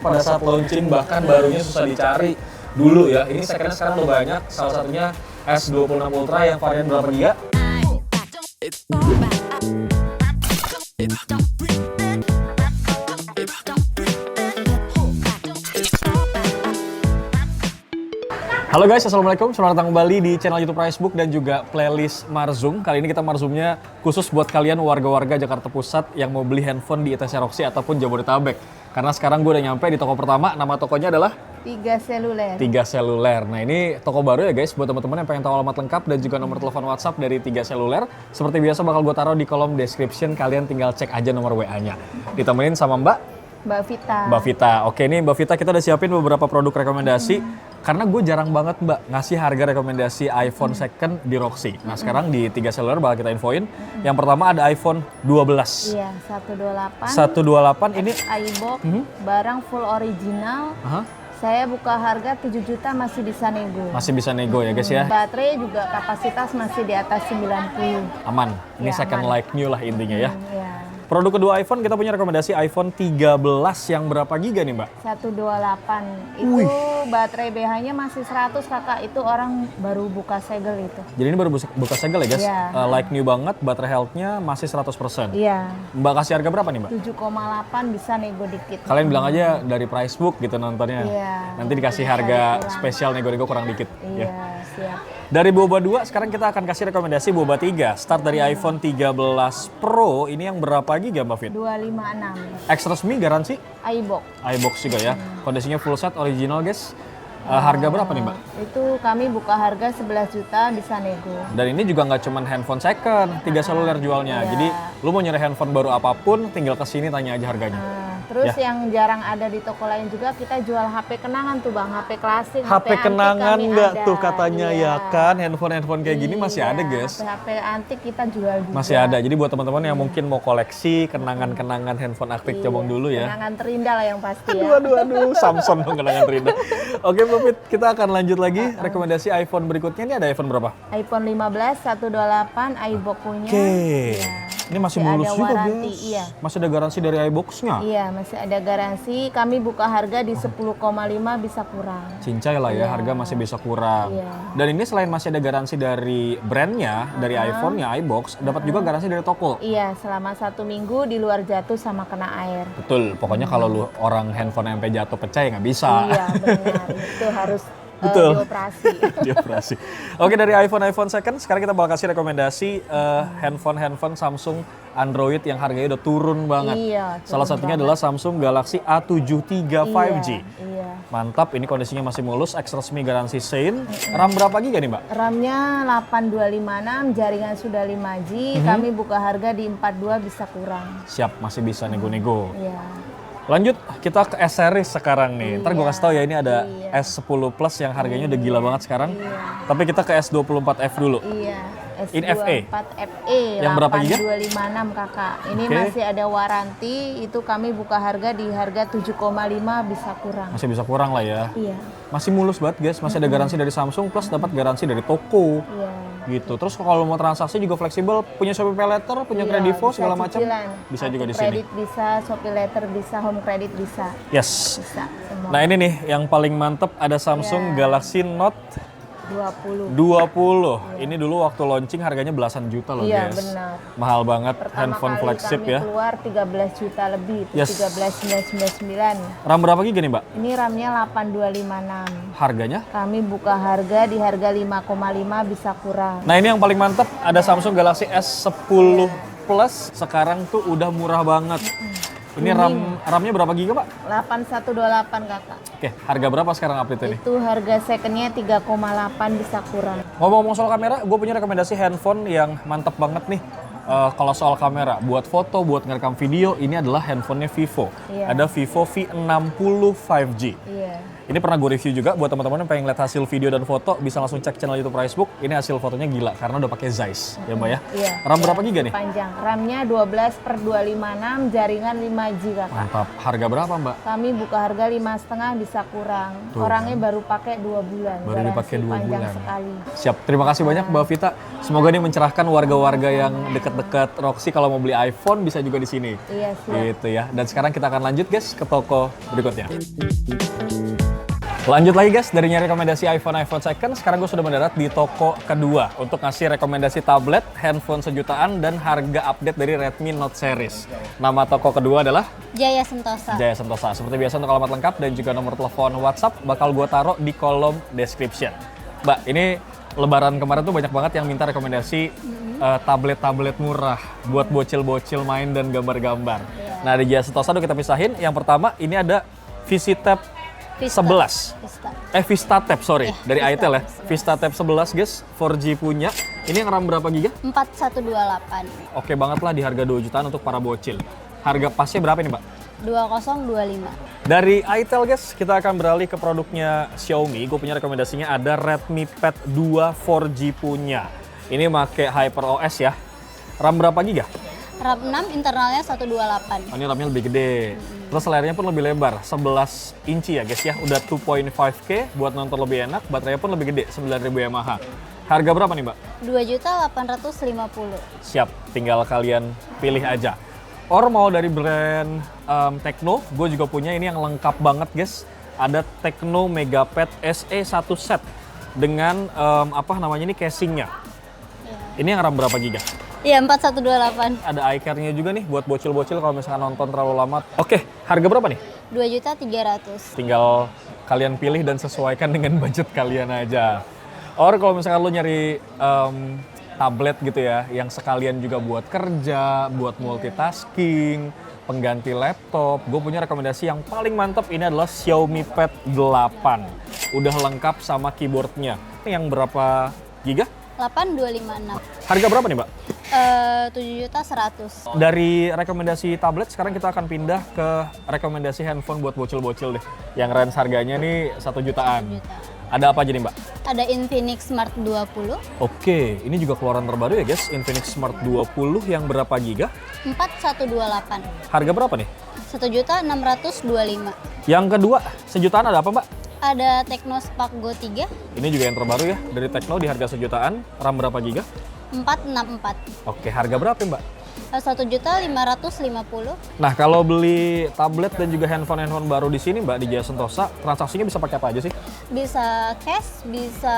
pada saat launching, bahkan barunya susah dicari dulu ya. Ini second sekarang udah banyak, salah satunya S26 Ultra yang varian berapa giga? Halo guys, assalamualaikum. Selamat datang kembali di channel YouTube Pricebook dan juga playlist Marzoom. Kali ini kita Marzoomnya khusus buat kalian warga-warga Jakarta Pusat yang mau beli handphone di ITC Roxy ataupun Jabodetabek. Karena sekarang gue udah nyampe di toko pertama. Nama tokonya adalah Tiga Seluler. Tiga Seluler. Nah ini toko baru ya guys, buat teman-teman yang pengen tahu alamat lengkap dan juga nomor telepon WhatsApp dari Tiga Seluler. Seperti biasa bakal gue taruh di kolom description. Kalian tinggal cek aja nomor WA-nya. Ditemenin sama Mbak Vita. Oke nih Mbak Vita, kita udah siapin beberapa produk rekomendasi. Karena gue jarang banget Mbak ngasih harga rekomendasi iPhone second di Roxy. Nah sekarang di Tiga Seluler bakal kita infoin. Yang pertama ada iPhone 12. Iya, 128. 128 ini iBox, barang full original. Saya buka harga 7 juta masih bisa nego. Masih bisa nego ya guys ya. Baterai juga kapasitas masih di atas 90. Aman. Ini Ya, second aman. like new lah intinya ya. Iya. Produk kedua iPhone, kita punya rekomendasi iPhone 13 yang berapa giga nih Mbak? 128. Itu baterai BH-nya masih 100 kakak. Itu orang baru buka segel itu. Jadi ini baru buka segel ya guys? Iya. Like new banget, baterai health-nya masih 100%. Iya. Mbak kasih harga berapa nih Mbak? 7,8 bisa nego dikit. Kalian bilang aja dari Pricebook gitu nontonnya. Iya. Nanti dikasih harga spesial nego-nego kurang dikit. Iya, Ya. siap. Dari Boba 2, sekarang kita akan kasih rekomendasi Boba 3. Start dari iPhone 13 Pro, ini yang berapa giga Mbak Fit? 256. X resmi garansi? iBox. iBox juga ya. Kondisinya full set original guys. Harga berapa nih Mbak? Itu kami buka harga 11 juta bisa nego. Dan ini juga nggak cuman handphone second, Tiga Seluler jualnya. Iya. Jadi lu mau nyari handphone baru apapun, tinggal kesini tanya aja harganya. Terus Ya. yang jarang ada di toko lain juga kita jual HP kenangan tuh Bang, HP klasik, HP antik kenangan kami nggak ada. tuh katanya Iya. ya kan? Handphone kayak gini masih ada guys. HP antik kita jual juga. Masih ada. Jadi buat teman-teman yang mungkin mau koleksi kenangan-kenangan handphone aktif zaman dulu ya. Kenangan terindah lah yang pasti ya. Aduh, Samsung dong kenangan terindah. Oke Mbak Fit, kita akan lanjut lagi. Rekomendasi iPhone berikutnya ini ada iPhone berapa? iPhone 15 128 iBox punya. Oke. Iya. Ini masih Masih mulus ada juga waranti, guys. iya. Masih ada garansi dari iBox-nya. Iya, masih ada garansi. Kami buka harga di 10,5 bisa kurang. Cincai lah ya, Iya. harga masih bisa kurang. Iya. Dan ini selain masih ada garansi dari brandnya, dari iPhone-nya, iBox, dapat juga garansi dari toko. Iya, selama 1 minggu di luar jatuh sama kena air. Betul, pokoknya kalau lu orang handphone sampai jatuh pecah ya nggak bisa. Iya, benar. Itu harus Betul. dioperasi. Dioperasi. Oke, dari iPhone second, sekarang kita bakal kasih rekomendasi handphone Samsung Android yang harganya udah turun banget. Iya, Salah turun satunya banget. adalah Samsung Galaxy A73 5G. Iya. Mantap, ini kondisinya masih mulus, X resmi garansi Sein. RAM berapa giga nih Mbak? RAM-nya 8256, jaringan sudah 5G. Kami buka harga di 42 bisa kurang. Siap, masih bisa nego-nego. Iya. Lanjut, kita ke S series sekarang nih. Ntar gue Iya. kasih tau ya, ini ada Iya. S10 Plus yang harganya udah gila banget sekarang. Iya. Tapi kita ke S24F dulu. Iya. In FE. S24FE Yang berapa giga? 8256 kakak. Ini Oke. masih ada waranti. Itu kami buka harga di harga 7,5 bisa kurang. Masih bisa kurang lah ya. Iya. Masih mulus banget guys, masih ada garansi dari Samsung plus dapat garansi dari toko. Iya. Gitu. Terus kalau mau transaksi juga fleksibel, punya Shopee Pay Later, punya Iya, Kredivo bisa segala macam. cicilan. Bisa juga Kartu di sini. Kredit bisa, Shopee Letter bisa, Home Credit bisa. Yes. Bisa semua. Nah, ini nih yang paling mantep ada Samsung Iya. Galaxy Note 20. 20. Ini dulu waktu launching harganya belasan juta loh Iya, guys. benar. Mahal banget, Pertama handphone kali flagship kami ya. keluar 13 juta lebih, itu Yes. 13.999. RAM berapa giga nih Mbak? Ini RAM-nya 8256. Harganya? Kami buka harga di harga 5,5 bisa kurang. Nah ini yang paling mantep, ada Samsung Galaxy S10 Plus. Sekarang tuh udah murah banget. Ini RAM-nya berapa giga Pak? 8128 kakak. Oke, harga berapa sekarang update ini? Itu harga secondnya 3,8 bisa kurang. Ngomong-ngomong soal kamera, gue punya rekomendasi handphone yang mantep banget nih. Kalau soal kamera, buat foto, buat ngerekam video, ini adalah handphonenya Vivo. Iya. Ada Vivo V60 5G. Iya. Ini pernah gue review juga buat teman-teman yang pengen lihat hasil video dan foto, bisa langsung cek channel YouTube Pricebook. Ini hasil fotonya gila karena udah pakai Zeiss, ya Mbak ya. Iya. RAM berapa giga nih? Panjang. RAM-nya 12/256, jaringan 5G kakak. Mantap. Harga berapa Mbak? Kami buka harga 5,5 bisa kurang. Tuh, Orangnya baru pakai 2 bulan. Baru Garansi dipakai 2 panjang bulan. sekali. Siap. Terima kasih banyak Mbak Vita. Semoga ini mencerahkan warga-warga yang deket dekat-dekat Roxy kalau mau beli iPhone bisa juga di sini. Iya sih. Gitu ya. Dan sekarang kita akan lanjut guys ke toko berikutnya. Lanjut lagi guys, dari nyari rekomendasi iPhone second, sekarang gue sudah mendarat di toko kedua untuk ngasih rekomendasi tablet, handphone sejutaan, dan harga update dari Redmi Note series. Nama toko kedua adalah Jaya Sentosa. Jaya Sentosa. Seperti biasa untuk alamat lengkap dan juga nomor telepon WhatsApp bakal gue taruh di kolom description. Mbak, ini Lebaran kemarin tuh banyak banget yang minta rekomendasi tablet-tablet murah buat bocil-bocil main dan gambar-gambar. Nah di Jaya Sentosa udah kita pisahin. Yang pertama ini ada VisiTab Vista. 11. Vista. VistaTab, sorry. Dari Vista itel ya. Tab 11. VistaTab 11 guys, 4G punya. Ini yang RAM berapa giga? 4128. Oke banget lah di harga 2 jutaan untuk para bocil. Harga pasnya berapa nih Mbak? 2025. Dari itel guys, kita akan beralih ke produknya Xiaomi. Gue punya rekomendasinya ada Redmi Pad 2 4G punya. Ini pakai HyperOS ya. RAM berapa giga? RAM 6, internalnya 128. Oh, ini RAM-nya lebih gede. Terus layarnya pun lebih lebar, 11 inci ya guys ya. Udah 2.5K, buat nonton lebih enak. Baterainya pun lebih gede, 9000 mAh. Harga berapa nih Mbak? 2.850. Siap, tinggal kalian pilih aja. Or mau dari brand Tecno, gue juga punya ini yang lengkap banget guys. Ada Tecno Megapad SE 1 set dengan apa namanya ini casingnya. Ini yang RAM berapa giga? Iya, 4128. Ada iCare-nya juga nih buat bocil-bocil kalau misalkan nonton terlalu lama. Oke, harga berapa nih? 2.300.000. Tinggal kalian pilih dan sesuaikan dengan budget kalian aja. Or kalau misalkan lo nyari tablet gitu ya, yang sekalian juga buat kerja, buat multitasking, pengganti laptop, gue punya rekomendasi yang paling mantap. Ini adalah Xiaomi Pad 8. Udah lengkap sama keyboardnya. Yang berapa giga? 8256. Harga berapa nih Mbak? 7.100.000. Dari rekomendasi tablet, sekarang kita akan pindah ke rekomendasi handphone buat bocil-bocil deh. Yang range harganya nih 1 jutaan. 1 juta. Ada apa aja nih Mbak? Ada Infinix Smart 20. Oke, ini juga keluaran terbaru ya guys. Infinix Smart 20 yang berapa giga? 4128. Harga berapa nih? 1.625. Yang kedua, sejutaan ada apa Mbak? Ada Tecno Spark Go 3. Ini juga yang terbaru ya, dari Tecno di harga sejutaan. RAM berapa giga? 464. Oke, harga berapa Mbak? 1.550. Nah, kalau beli tablet dan juga handphone baru di sini Mbak, di Jaya Sentosa, transaksinya bisa pakai apa aja sih? Bisa cash, bisa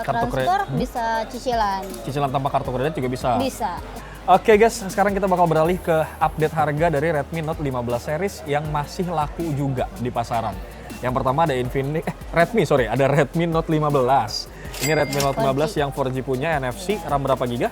Kartu transfer, bisa cicilan. Cicilan tanpa kartu kredit juga bisa? Bisa. Oke guys, sekarang kita bakal beralih ke update harga dari Redmi Note 15 series yang masih laku juga di pasaran. Yang pertama ada ada Redmi Note 15. Ini Redmi Note 15 yang 4G punya NFC, RAM berapa giga?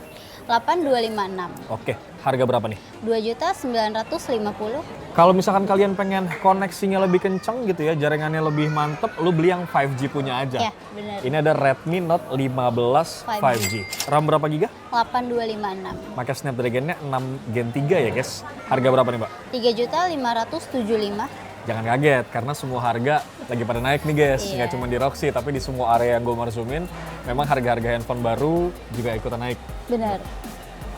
8256. Oke, harga berapa nih? 2.950. Kalau misalkan kalian pengen koneksinya lebih kenceng gitu ya, jaringannya lebih mantep, lu beli yang 5G punya aja. Ya, benar. Ini ada Redmi Note 15 5G. RAM berapa giga? 8256. Pakai Snapdragon-nya 6 Gen 3 ya guys. Harga berapa nih Mbak? 3.575. Jangan kaget, karena semua harga lagi pada naik nih guys. Iya. Nggak cuma di Roxy, tapi di semua area yang gue marsumin, memang harga-harga handphone baru juga ikutan naik. Benar.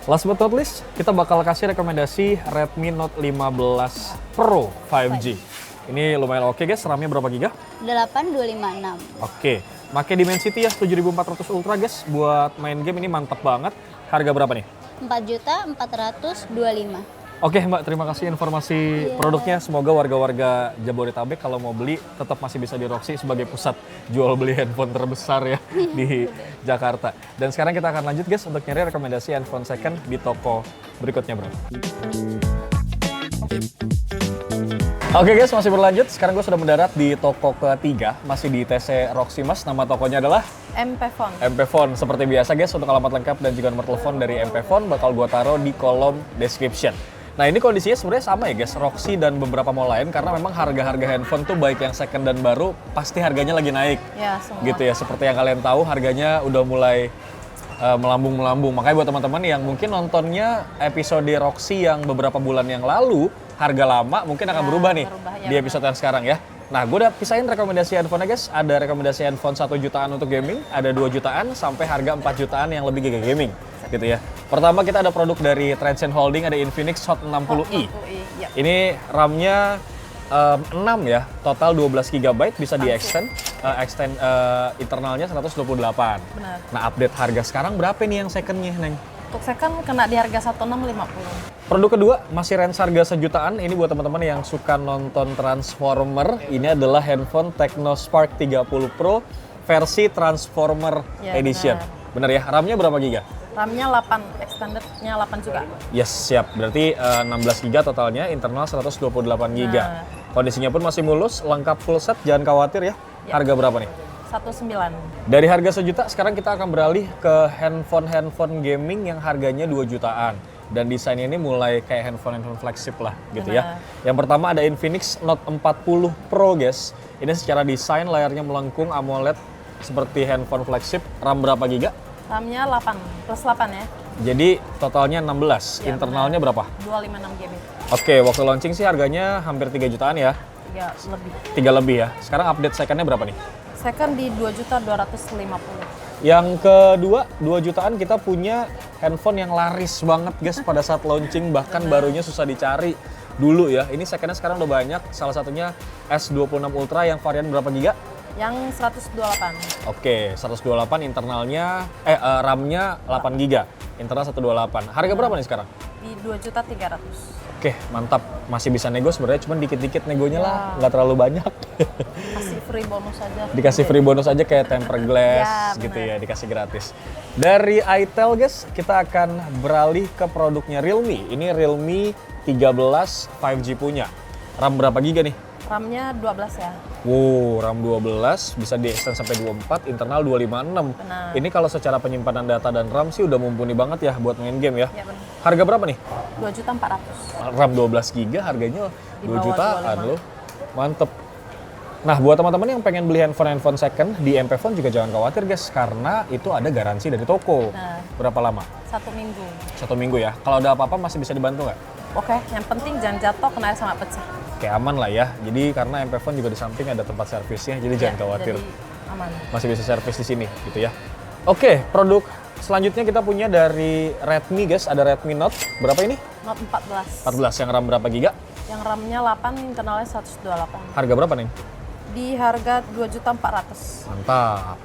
Last but not least, kita bakal kasih rekomendasi Redmi Note 15 Pro 5G. Ini lumayan oke guys, RAM-nya berapa giga? 8256. Oke, pakai Dimensity ya 7400 Ultra guys, buat main game ini mantap banget. Harga berapa nih? 4.425. Oke Mbak, terima kasih informasi produknya. Semoga warga-warga Jabodetabek kalau mau beli tetap masih bisa di Roxy sebagai pusat jual beli handphone terbesar ya di Jakarta. Dan sekarang kita akan lanjut guys untuk nyari rekomendasi handphone second di toko berikutnya bro. Oke guys, masih berlanjut. Sekarang gue sudah mendarat di toko ketiga, masih di TC Roxy Mas. Nama tokonya adalah MP Phone. MP Phone. Seperti biasa guys, untuk alamat lengkap dan juga nomor telepon dari MP Phone bakal gue taruh di kolom description. Nah ini kondisinya sebenarnya sama ya guys, Roxy dan beberapa mall lain, karena memang harga-harga handphone tuh baik yang second dan baru pasti harganya lagi naik. Ya, semua. Gitu ya, seperti yang kalian tahu harganya udah mulai melambung-melambung. Makanya buat teman-teman yang mungkin nontonnya episode Roxy yang beberapa bulan yang lalu, harga lama mungkin akan berubah nih di episode yang sekarang ya. Nah, gue udah pisahin rekomendasi handphone guys. Ada rekomendasi handphone 1 jutaan untuk gaming, ada 2 jutaan sampai harga 4 jutaan yang lebih giga gaming. Gitu ya. Pertama kita ada produk dari Transcend Holding, ada Infinix Hot 60i. Ya. Ini RAM-nya 6 ya, total 12 GB bisa di-extend. Internalnya 128. Benar. Nah, update harga sekarang berapa nih yang second-nya, Neng? Untuk second kena di harga 1650. Produk kedua masih range harga sejutaan. Ini buat teman-teman yang suka nonton Transformer. Ini adalah handphone Technospark 30 Pro versi Transformer Ya, Edition. Bener ya? RAM-nya berapa giga? RAM-nya 8, extended-nya 8 juga. Yes, siap. Berarti 16 giga totalnya, internal 128 giga. Nah. Kondisinya pun masih mulus, lengkap full set, jangan khawatir ya. Ya. Harga berapa nih? 19. Dari harga sejuta, sekarang kita akan beralih ke handphone gaming yang harganya 2 jutaan. Dan desainnya ini mulai kayak handphone flagship lah gitu ya. Yang pertama ada Infinix Note 40 Pro guys. Ini secara desain layarnya melengkung AMOLED seperti handphone flagship. RAM berapa giga? RAM-nya 8, plus 8 ya. Jadi totalnya 16, Ya, internalnya berapa? 256 GB. Oke, waktu launching sih harganya hampir 3 jutaan ya. 3 lebih. 3 lebih ya. Sekarang update secondnya berapa nih? Second di 2.250. Yang kedua, 2 jutaan kita punya handphone yang laris banget guys pada saat launching. Bahkan barunya susah dicari dulu ya. Ini secondnya sekarang udah banyak. Salah satunya S26 Ultra yang varian berapa giga? Yang 128. Oke, 128 internalnya, RAM-nya 8 giga. Internal 128. Harga berapa nih sekarang? Di 2.300.000. Oke, mantap. Masih bisa nego sebenarnya, cuman dikit-dikit negonya lah. Ya. Nggak terlalu banyak. Kasih free bonus aja. Dikasih free bonus aja kayak temper glass Ya, gitu benar. ya, dikasih gratis. Dari itel guys, kita akan beralih ke produknya Realme. Ini Realme 13 5G punya. RAM berapa giga nih? RAM-nya 12 ya. Wow, RAM 12 bisa di-extend sampai 24, internal 256. Benar. Ini kalau secara penyimpanan data dan RAM sih udah mumpuni banget ya buat main game ya. Ya benar. Harga berapa nih? 2.400.000. RAM 12 giga harganya Di 2 bawah jutaan 25. loh. Mantep. Nah, buat teman-teman yang pengen beli handphone second di MP Phone juga jangan khawatir guys, karena itu ada garansi dari toko. Nah. Berapa lama? 1 minggu. 1 minggu ya. Kalau ada apa-apa masih bisa dibantu nggak? Oke, yang penting jangan jatuh kena air sama pecah. Kayak aman lah ya. Jadi karena MP Phone juga di samping ada tempat servisnya, jadi jangan Ya, khawatir. Jadi aman. Masih bisa servis di sini gitu ya. Oke, produk selanjutnya kita punya dari Redmi guys, ada Redmi Note. Berapa ini? Note 14. 14, yang RAM berapa giga? Yang RAM-nya 8, internalnya 128. Harga berapa nih? Di harga 2.400.000. Mantap.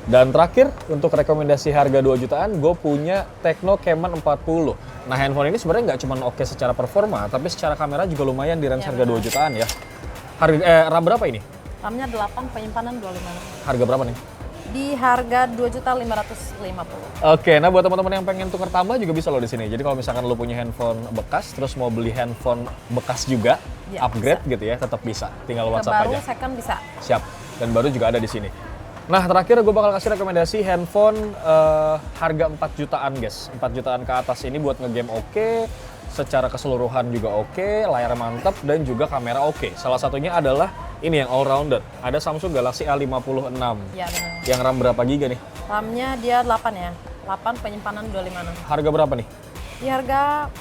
Dan terakhir, untuk rekomendasi harga 2 jutaan, gue punya Tecno Camon 40. Nah, handphone ini sebenarnya nggak cuma oke secara performa, tapi secara kamera juga lumayan di range Ya, harga 2 jutaan ya. RAM berapa ini? RAM-nya 8, penyimpanan 25. Harga berapa nih? Di harga 2.550.000. Oke, nah buat teman-teman yang pengen tukar tambah juga bisa loh di sini. Jadi kalau misalkan lo punya handphone bekas, terus mau beli handphone bekas juga, Ya, upgrade gitu ya, tetap bisa. Tinggal Ke WhatsApp baru aja. second bisa. Siap. Dan baru juga ada di sini. Nah, terakhir gue bakal kasih rekomendasi handphone harga 4 jutaan, guys. 4 jutaan ke atas ini buat ngegame oke, secara keseluruhan juga oke, layar mantap, dan juga kamera oke. Salah satunya adalah ini yang all-rounded. Ada Samsung Galaxy A56. Ya benar. Yang RAM berapa giga nih? RAM-nya dia 8 ya. 8, penyimpanan 256. Harga berapa nih? Di harga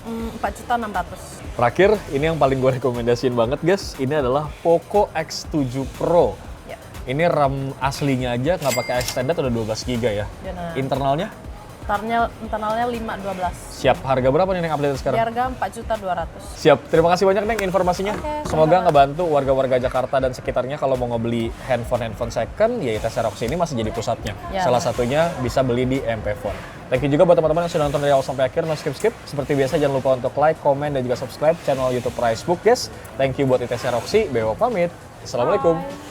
4.600.000. Terakhir, ini yang paling gue rekomendasiin banget, guys. Ini adalah Poco X7 Pro. Ya. Ini RAM aslinya aja nggak pakai extended udah 12 giga ya. Benar. Internalnya? Internalnya 512. Siap. Harga berapa nih yang update Di sekarang? harga 4.200.000. Siap. Terima kasih banyak Neng informasinya. Oke, Semoga sama-sama. ngebantu warga-warga Jakarta dan sekitarnya kalau mau ngebeli handphone second, ya ITC Roxy ini masih jadi pusatnya. Ya. Salah satunya bisa beli di MP Phone. Thank you juga buat teman-teman yang sudah nonton dari awal sampai akhir, no skip-skip. Seperti biasa jangan lupa untuk like, komen, dan juga subscribe channel YouTube Pricebook, guys. Thank you buat ITC Roxy. Bewo pamit. Assalamualaikum. Bye.